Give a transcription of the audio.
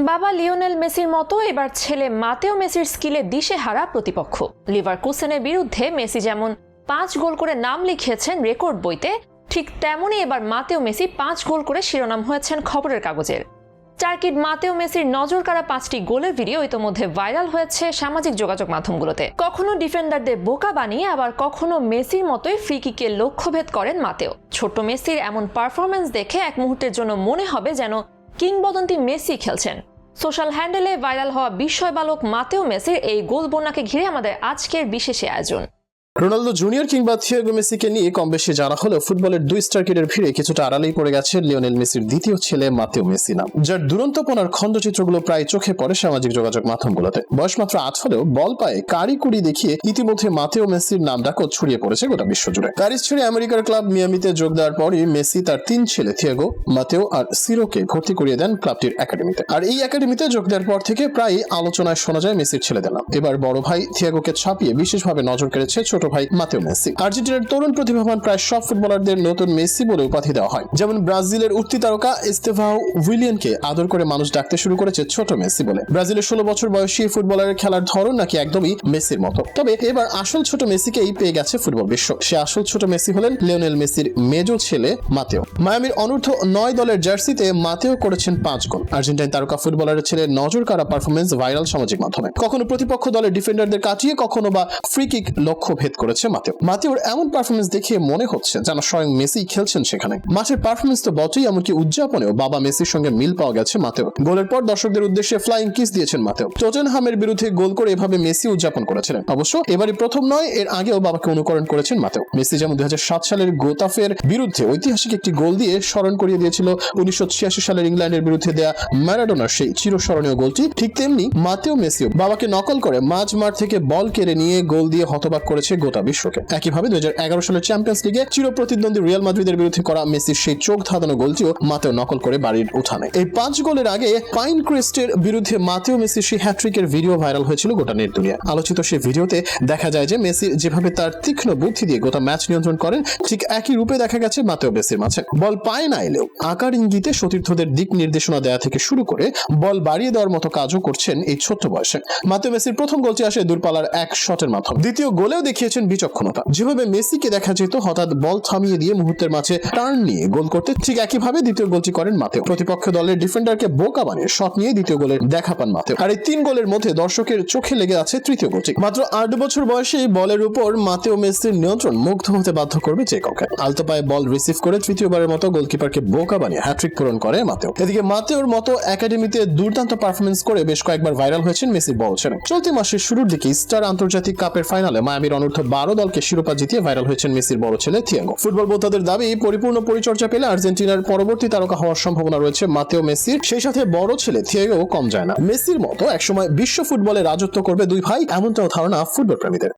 বাবা লিওনেল মেসির মতো এবার ছেলে মাতেও মেসির স্কিলে দিশেহারা প্রতিপক্ষ। লিভারকুসেনের বিরুদ্ধে মেসি যেমন 5 গোল করে নাম লিখিয়েছেন রেকর্ড বইতে, ঠিক তেমনই এবার মাতেও মেসি 5 গোল করে শিরোনাম হয়েছেন খবরের কাগজের। টার্কির মাতেও মেসির নজর কাড়া 5টি গোলের ভিডিও ইতোমধ্যে ভাইরাল হয়েছে সামাজিক যোগাযোগ মাধ্যমগুলোতে। কখনো ডিফেন্ডারদের বোকা বানিয়ে আবার কখনো মেসির মতোই ফ্রি কিকে লক্ষ্যভেদ করেন মাতেও। ছোট্ট মেসির এমন পারফরম্যান্স দেখে এক মুহূর্তের জন্য মনে হবে যেন কিংবদন্তি মেসি খেলছেন। সোশ্যাল হ্যান্ডেলে ভাইরাল হওয়া বিস্ময় বালক মাতেও মেসির এই গোল বন্যাকে ঘিরে আমাদের আজকের বিশেষ আয়োজন। রোনালদো জুনিয়র কিংবা থিয়াগো মেসিকে নিয়ে কম বেশি জানা হলেও ফুটবলের দুই স্টার কিডের ভিড়ে কিছুটা আড়ালেই পড়ে গেছে লিওনেল মেসির দ্বিতীয় ছেলে মাতেও মেসি নাম, যার দুরন্তপনার খণ্ডচিত্রগুলো প্রায় চোখে পড়ে সামাজিক যোগাযোগ মাধ্যমগুলোতে। বয়স মাত্র 8 হলেও বল পায়ে কারিকুরি দেখিয়ে ইতিমধ্যে মাতেও মেসির নাম ডাকও ছড়িয়ে পড়েছে গোটা বিশ্বজুড়ে। প্যারিস ছেড়ে আমেরিকার ক্লাব মিয়ামিতে যোগ দেওয়ার পরই মেসি তার 3 ছেলে থিয়াগো, মাতেও আর সিরোকে ভর্তি করিয়ে দেন ক্লাবটির একাডেমিতে। আর এই একাডেমিতে যোগ দেওয়ার পর থেকে প্রায় আলোচনায় শোনা যায় মেসির ছেলেদের নাম। এবার বড় ভাই থিয়াগোকে ছাপিয়ে বিশেষভাবে নজর কেড়েছে ছোট ভাই মাতেও মেসি। আর্জেন্টিনার তরুণ প্রতিভাবান প্রায় সব ফুটবলারদের নতুন মেসি বলে উপাধি দেওয়া হয়। যেমন ব্রাজিলের উঠতি তারকা এস্তেভাও উইলিয়ানকে আদর করে মানুষ ডাকতে শুরু করেছে ছোট মেসি বলে। ব্রাজিলের 16 বছর বয়সী ফুটবলারের খেলার ধরন নাকি একদমই মেসির মতো। তবে এবার আসল ছোট মেসিকেই পেয়ে গেছে ফুটবল বিশ্ব। সে আসল ছোট মেসি হলেন লিওনেল মেসির মেজো ছেলে মাতেও। মায়ামির অনূর্ধ্ব 9 দলের জার্সিতে মাতেও করেছেন 5 গোল। আর্জেন্টাইন তারকা ফুটবলারের ছেলে নজর কাড়া পারফরমেন্স ভাইরাল সামাজিক মাধ্যমে। কখনো প্রতিপক্ষ দলের ডিফেন্ডারদের কাটিয়ে কখনো বা ফ্রি কিক লক্ষ্য ভেদ করেছে মাতেওর এমন পারফরমেন্স দেখে মনে হচ্ছে যেন স্বয়ং মেসি খেলছেন সেখানে। মাঠের পারফরমেন্স তো বটেই, এমনকি উদযাপনেও বাবা মেসির সঙ্গে মিল পাওয়া গেছে মাতেও। গোলের পর দর্শকদের উদ্দেশ্যে ফ্লাইং কিস দিয়েছেন মাতেও। টটেনহামের বিরুদ্ধে গোল করে এভাবে মেসি উদযাপন করেছিলেন। অবশ্য এবারই প্রথম নয়, এর আগেও বাবাকে অনুকরণ করেছেন মাতেও। মেসি যেমন 2007 সালের গোতাফের বিরুদ্ধে ঐতিহাসিক একটি গোল দিয়ে স্মরণ করিয়ে দিয়েছিল 1986 সালের ইংল্যান্ডের বিরুদ্ধে দেয়া ম্যারাডোনার সেই চিরস্মরণীয় গোলটি, ঠিক তেমনি মাতেও মেসিও বাবাকে নকল করে মাঝ মাঠ থেকে বল কেড়ে নিয়ে গোল দিয়ে হতবাক করেছে গোটা বিশ্বকে। একইভাবে 2011 সালের চ্যাম্পিয়ন্স লিগে চিরপ্রতিদ্বন্দ্বী রিয়াল মাদ্রিদের বিরুদ্ধে করা মেসির সেই চোখ ধাঁধানো গোলটিও মাতেও নকল করে বাড়ির উঠানে। এই 5 গোলের আগে পাইন ক্রেস্টের বিরুদ্ধে মাতেও মেসির সেই হ্যাট্রিকের ভিডিও ভাইরাল হয়েছিল গোটা নেট দুনিয়ায়। আলোচিত সেই ভিডিওতে দেখা যায় যে মেসি যেভাবে তার তীক্ষ্ণ বুদ্ধি দিয়ে গোটা ম্যাচ নিয়ন্ত্রণ করেন, ঠিক একই রূপে দেখা গেছে মাতেও মেসির মাঝে। বল পায়ে না এলেও আকার ইঙ্গিতে সতীর্থদের দিক নির্দেশনা দেওয়া থেকে শুরু করে বল বাড়িয়ে দেওয়ার মতো কাজও করছেন এই ছোট্ট বয়সে। মাতেও মেসির প্রথম গোলটি আসে দূরপাল্লার এক শটের মাধ্যমে। দ্বিতীয় গোলেও দেখিয়েছেন বিচক্ষণতা। যেভাবে মেসিকে দেখা যেত হঠাৎ বল থামিয়ে দিয়ে মুহূর্তের মাঝে টার্ন নিয়ে গোল করতে, ঠিক একইভাবে দ্বিতীয় গোলটি করেন মাতেও। প্রতিপক্ষ দলের ডিফেন্ডারকে বোকা বানিয়ে শট নিয়ে দ্বিতীয় গোলের দেখা পান মাতেও। আর এই 3 গোলের মধ্যে দর্শকের চোখে লেগে আছে তৃতীয় গোলটি। মাত্র 8 বছর বয়সে বলের উপর মাতেও মেসির নিয়ন্ত্রণ মুগ্ধ হতে বাধ্য করবে যে কাউকে। আলতো পায়ে বল রিসিভ করে তৃতীয়বারের মতো গোলকিপারকে বোকা বানিয়ে হ্যাট্রিক পূরণ করে মাতেও। এদিকে মাতেওর মতো একাডেমিতে দুর্দান্ত পারফরমেন্স করে বেশ কয়েকবার ভাইরাল হয়েছেন মেসির বড় ছেলে। চলতি মাসের শুরুর দিকে স্টার আন্তর্জাতিক কাপের ফাইনালে মায়ামির অনূর্ধ্ব 12 দলকে শিরোপা জিতিয়ে ভাইরাল হয়েছেন মেসির বড় ছেলে থিয়াগো। ফুটবল বোদ্ধাদের দাবি, পরিপূর্ণ পরিচর্যা পেলে আর্জেন্টিনার পরবর্তী তারকা হওয়ার সম্ভাবনা রয়েছে মাতেও মেসির। সেই সাথে বড় ছেলে থিয়াগো কম যায় না। মেসির মতো একসময় বিশ্ব ফুটবলে রাজত্ব করবে দুই ভাই, এমনটাও ধারণা ফুটবল প্রেমীদের।